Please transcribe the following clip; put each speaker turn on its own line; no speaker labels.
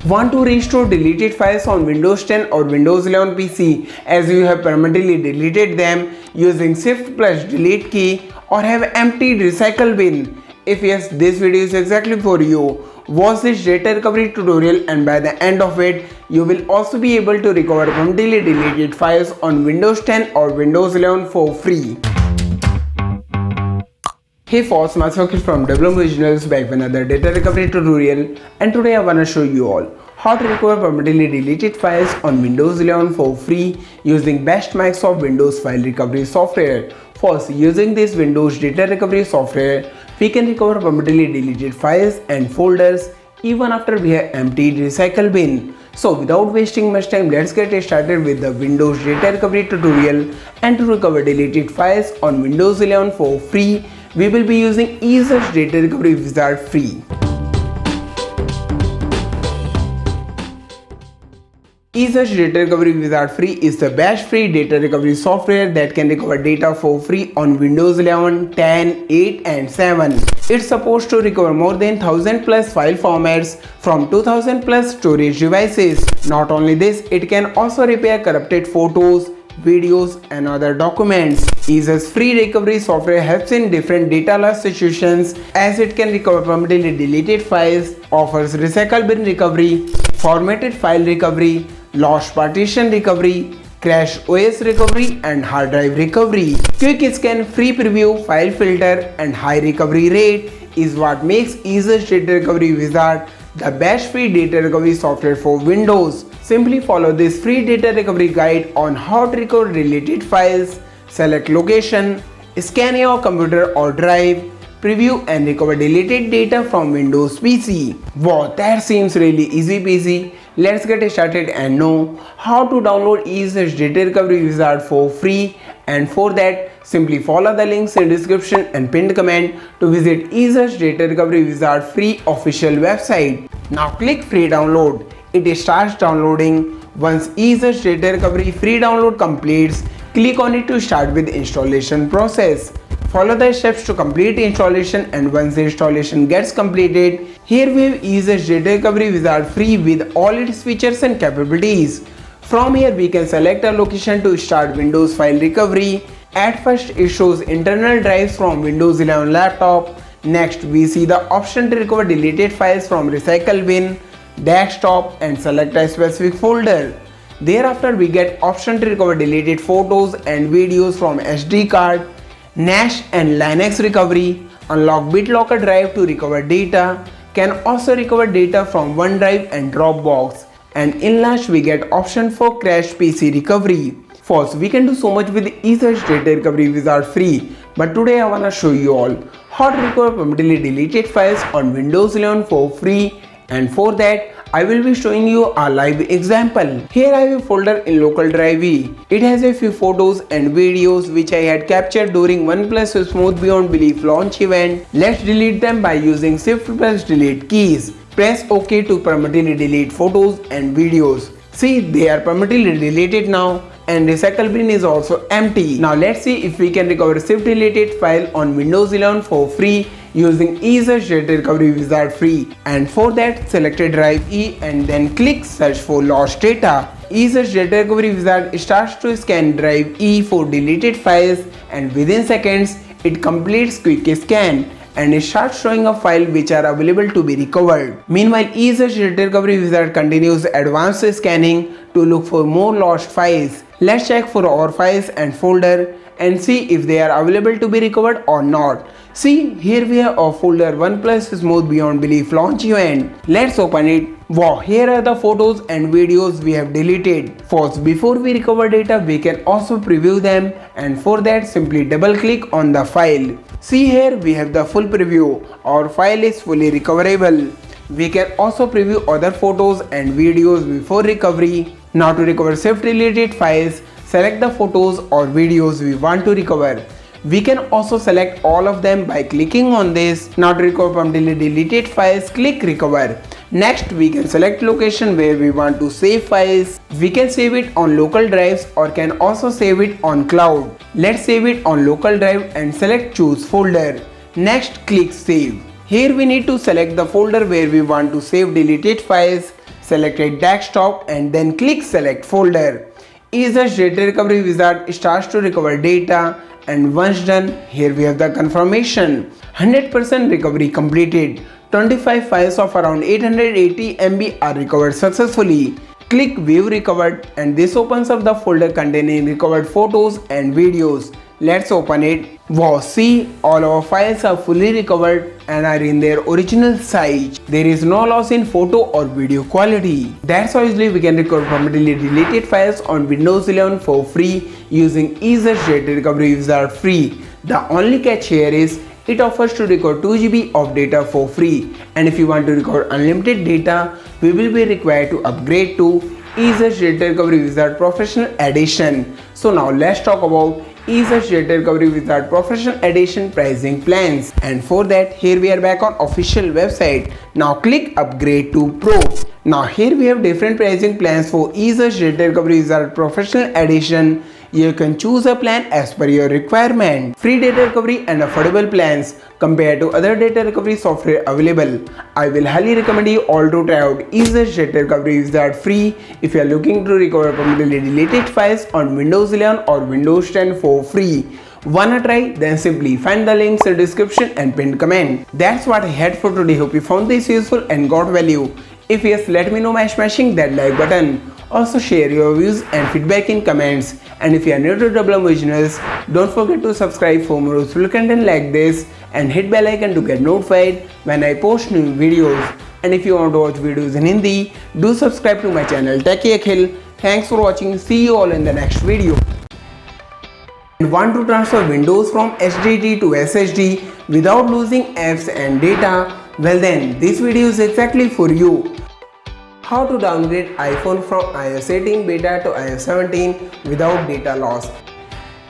Want to restore deleted files on Windows 10 or Windows 11 PC as you have permanently deleted them using Shift plus Delete key, or have emptied recycle bin? If yes, this video is exactly for you. Watch this data recovery tutorial and by the end of it, you will also be able to recover permanently deleted files on Windows 10 or Windows 11 for free. Hey folks, myself is from EaseUS back with another data recovery tutorial, and today I wanna show you all how to recover permanently deleted files on Windows 11 for free using best Microsoft Windows file recovery software. First, using this Windows data recovery software, we can recover permanently deleted files and folders even after we have emptied recycle bin. So without wasting much time, let's get started with the Windows data recovery tutorial. And to recover deleted files on Windows 11 for free, we will be using EaseUS Data Recovery Wizard free. EaseUS Data Recovery Wizard free is the best free data recovery software that can recover data for free on Windows 11, 10, 8 and 7. It's supposed to recover more than 1000 plus file formats from 2000 plus storage devices. Not only this, it can also repair corrupted photos, videos and other documents. EaseUS free recovery software helps in different data loss situations as it can recover permanently deleted files, offers recycle bin recovery, formatted file recovery, lost partition recovery, crash OS recovery and hard drive recovery. Quick scan, free preview, file filter and high recovery rate is what makes EaseUS Data Recovery Wizard the best free data recovery software for Windows. Simply follow this free data recovery guide on how to recover deleted files, select location, scan your computer or drive, preview and recover deleted data from Windows PC. Wow, that seems really easy peasy. Let's get started and know how to download EaseUS Data Recovery Wizard for free, and for that simply follow the links in description and pinned comment to visit EaseUS Data Recovery Wizard free official website. Now click free download. It starts downloading. Once EaseUS Data Recovery free download completes, click on it to start with installation process. Follow the steps to complete installation, and once the installation gets completed, here we have EaseUS Data Recovery Wizard free with all its features and capabilities. From here we can select a location to start Windows file recovery. At first it shows internal drives from Windows 11 laptop. Next we see the option to recover deleted files from recycle bin, desktop and select a specific folder. Thereafter we get option to recover deleted photos and videos from SD card, NAS and Linux recovery, unlock BitLocker drive to recover data, can also recover data from OneDrive and Dropbox, and in last we get option for crash PC recovery. First, we can do so much with EaseUS Data Recovery Wizard free, but today I wanna show you all how to recover permanently deleted files on Windows 11 for free, and for that I will be showing you a live example. Here I have a folder in local drive E. It has a few photos and videos which I had captured during OnePlus Smooth Beyond Belief launch event. Let's delete them by using Shift plus Delete keys. Press OK to permanently delete photos and videos. See, they are permanently deleted now, and recycle bin is also empty. Now let's see if we can recover Shift deleted file on Windows 11 for free using EaseUS Data Recovery Wizard free, and for that select a drive E and then click search for lost data. EaseUS Data Recovery Wizard starts to scan drive E for deleted files, and within seconds it completes quick scan and it starts showing a file which are available to be recovered. Meanwhile, EaseUS Data Recovery Wizard continues advanced scanning to look for more lost files. Let's check for our files and folder and see if they are available to be recovered or not. See, here we have a folder OnePlus Smooth Beyond Belief launch event. Let's open it. Wow, here are the photos and videos we have deleted. First, before we recover data, we can also preview them, and for that simply double click on the file. See, here we have the full preview. Our file is fully recoverable. We can also preview other photos and videos before recovery. Now to recover Shift deleted files, select the photos or videos we want to recover. We can also select all of them by clicking on this. Now to recover permanently deleted files, click recover. Next, we can select location where we want to save files. We can save it on local drives or can also save it on cloud. Let's save it on local drive and select choose folder. Next, click save. Here we need to select the folder where we want to save deleted files. select a desktop and then click select folder. EaseUS Data Recovery Wizard starts to recover data, and once done, here we have the confirmation. 100% recovery completed. 25 files of around 880 MB are recovered successfully. Click View Recovered and this opens up the folder containing recovered photos and videos. Let's open it. Wow, see, all our files are fully recovered and are in their original size. There is no loss in photo or video quality. That's how easily we can recover permanently deleted files on Windows 11 for free using EaseUS Data Recovery Wizard free. The only catch here is it offers to record 2 GB of data for free, and if you want to record unlimited data, we will be required to upgrade to EaseUS Data Recovery Wizard Professional Edition. So now let's talk about EaseUS Data Recovery Wizard Professional Edition pricing plans, and for that here we are back on official website. Now click upgrade to Pro. Now here we have different pricing plans for EaseUS Data Recovery Wizard Professional Edition. You can choose a plan as per your requirement. Free data recovery and affordable plans compared to other data recovery software available. I will highly recommend you all to try out EaseUS Data Recovery Wizard free if you are looking to recover permanently deleted files on Windows 11 or Windows 10 for free. Wanna try? Then simply find the links in the description and pinned comment. That's what I had for today. Hope you found this useful and got value. If yes, let me know by smashing that like button. Also share your views and feedback in comments. And if you are new to EaseUS Originals, don't forget to subscribe for more useful content like this and hit bell icon to get notified when I post new videos. And if you want to watch videos in Hindi, do subscribe to my channel Techie Akhil. Thanks for watching. See you all in the next video. And want to transfer Windows from HDD to SSD without losing apps and data? Well then, this video is exactly for you. How to downgrade iPhone from iOS 18 beta to iOS 17 without data loss.